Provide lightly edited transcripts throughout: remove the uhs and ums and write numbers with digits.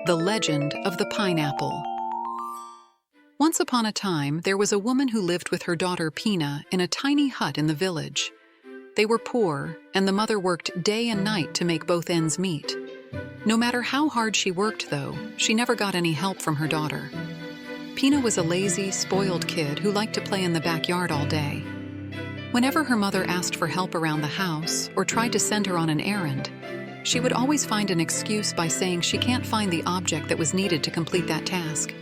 The Legend of the Pineapple. Once upon a time, there was a woman who lived with her daughter Pina in a tiny hut in the village. They were poor, and the mother worked day and night to make both ends meet. No matter how hard she worked, though, she never got any help from her daughter. Pina was a lazy, spoiled kid who liked to play in the backyard all day. Whenever her mother asked for help around the house or tried to send her on an errand, she would always find an excuse by saying she can't find the object that was needed to complete that task.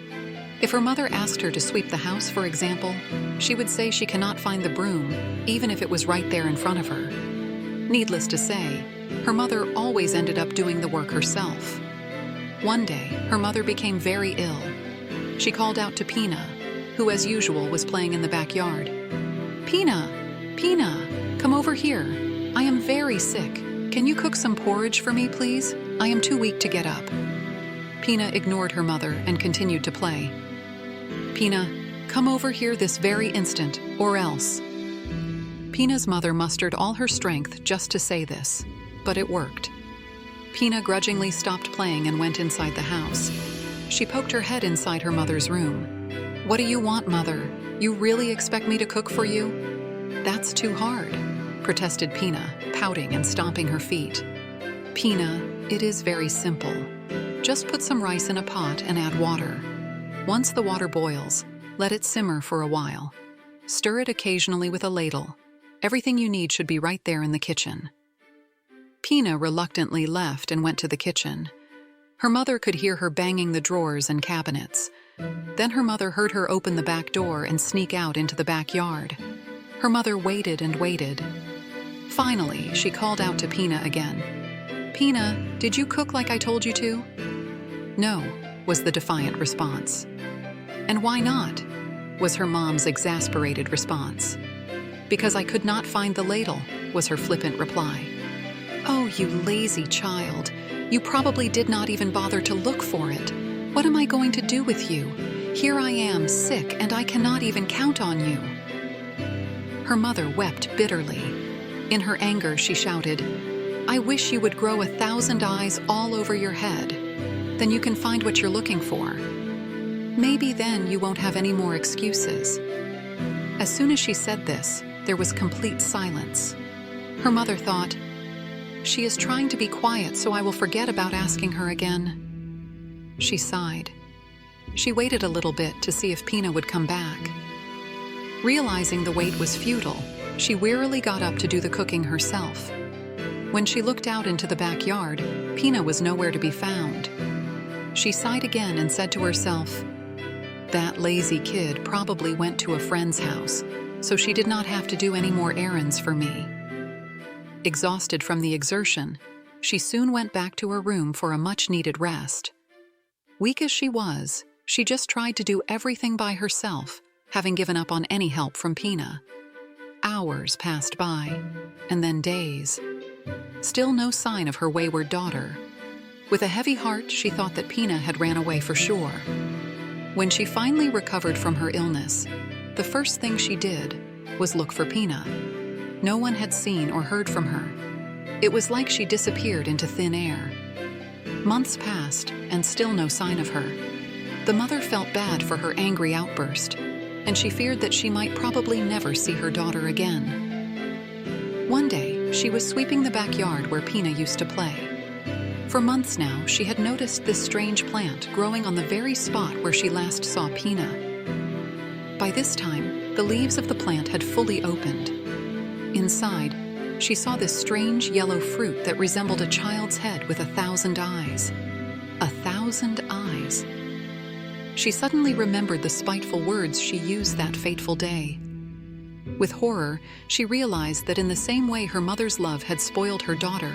If her mother asked her to sweep the house, for example, she would say she cannot find the broom, even if it was right there in front of her. Needless to say, her mother always ended up doing the work herself. One day, her mother became very ill. She called out to Pina, who as usual was playing in the backyard. "Pina, Pina, come over here. I am very sick. Can you cook some porridge for me, please? I am too weak to get up." Pina ignored her mother and continued to play. "Pina, come over here this very instant, or else." Pina's mother mustered all her strength just to say this, but it worked. Pina grudgingly stopped playing and went inside the house. She poked her head inside her mother's room. "What do you want, Mother? You really expect me to cook for you?" "That's too hard," protested Pina, pouting and stomping her feet. "Pina, it is very simple. Just put some rice in a pot and add water. Once the water boils, let it simmer for a while. Stir it occasionally with a ladle. Everything you need should be right there in the kitchen." Pina reluctantly left and went to the kitchen. Her mother could hear her banging the drawers and cabinets. Then her mother heard her open the back door and sneak out into the backyard. Her mother waited and waited. Finally, she called out to Pina again. "Pina, did you cook like I told you to?" "No," was the defiant response. "And why not?" was her mom's exasperated response. "Because I could not find the ladle," was her flippant reply. "Oh, you lazy child. You probably did not even bother to look for it. What am I going to do with you? Here I am, sick, and I cannot even count on you." Her mother wept bitterly. In her anger, she shouted, "I wish you would grow 1,000 eyes all over your head. Then you can find what you're looking for. Maybe then you won't have any more excuses." As soon as she said this, there was complete silence. Her mother thought, "She is trying to be quiet, so I will forget about asking her again." She sighed. She waited a little bit to see if Pina would come back. Realizing the wait was futile, she wearily got up to do the cooking herself. When she looked out into the backyard, Pina was nowhere to be found. She sighed again and said to herself, "That lazy kid probably went to a friend's house, so she did not have to do any more errands for me." Exhausted from the exertion, she soon went back to her room for a much-needed rest. Weak as she just tried to do everything by herself, having given up on any help from Pina. Hours passed by, and then days. Still no sign of her wayward daughter. With a heavy heart, she thought that Pina had ran away for sure. When she finally recovered from her illness, the first thing she did was look for Pina. No one had seen or heard from her. It was like she disappeared into thin air. Months passed, and still no sign of her. The mother felt bad for her angry outburst, and she feared that she might probably never see her daughter again. One day, she was sweeping the backyard where Pina used to play. For months now, she had noticed this strange plant growing on the very spot where she last saw Pina. By this time, the leaves of the plant had fully opened. Inside, she saw this strange yellow fruit that resembled a child's head with 1,000 eyes. 1,000 eyes. She suddenly remembered the spiteful words she used that fateful day. With horror, she realized that in the same way her mother's love had spoiled her daughter,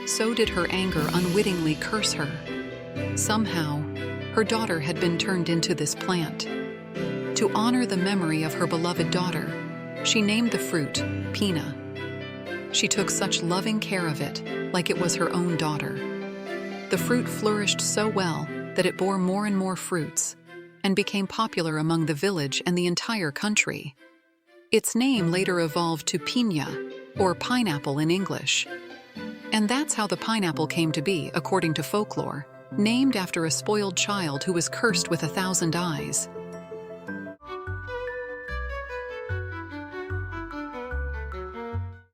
so did her anger unwittingly curse her. Somehow, her daughter had been turned into this plant. To honor the memory of her beloved daughter, she named the fruit Pina. She took such loving care of it, like it was her own daughter. The fruit flourished so well that it bore more and more fruits, and became popular among the village and the entire country. Its name later evolved to piña, or pineapple in English. And that's how the pineapple came to be, according to folklore. named after a spoiled child who was cursed with 1,000 eyes.